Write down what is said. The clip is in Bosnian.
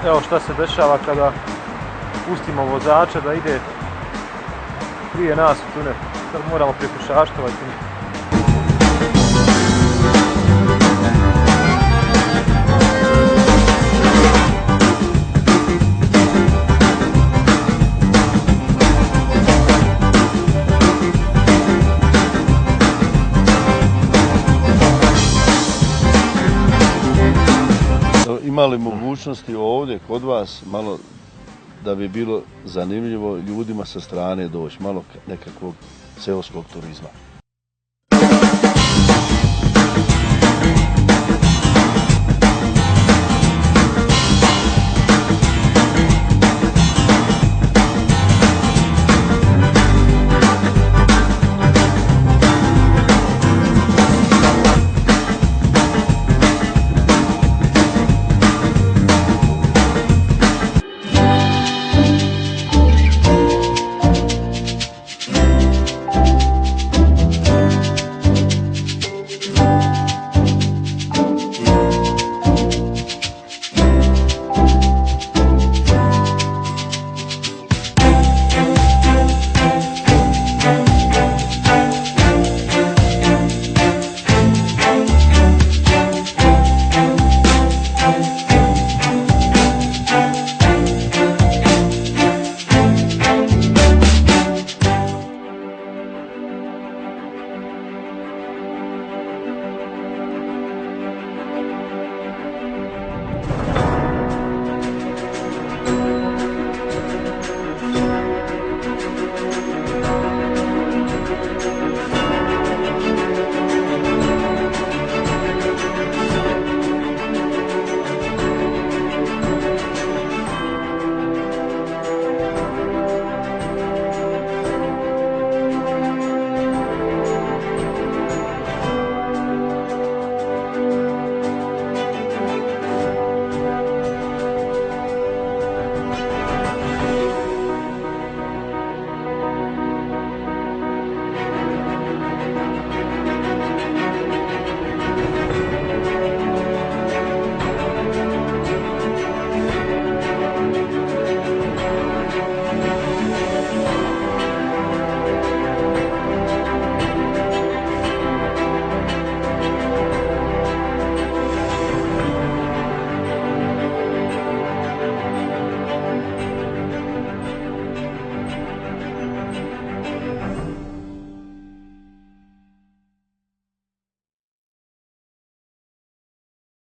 evo šta se dešava kada pustimo vozača da ide prije nas u tunel. Sad moramo prepješaštovati. Ima li mogućnosti ovdje kod vas malo da bi bilo zanimljivo ljudima sa strane doći, malo nekakvog seoskog turizma?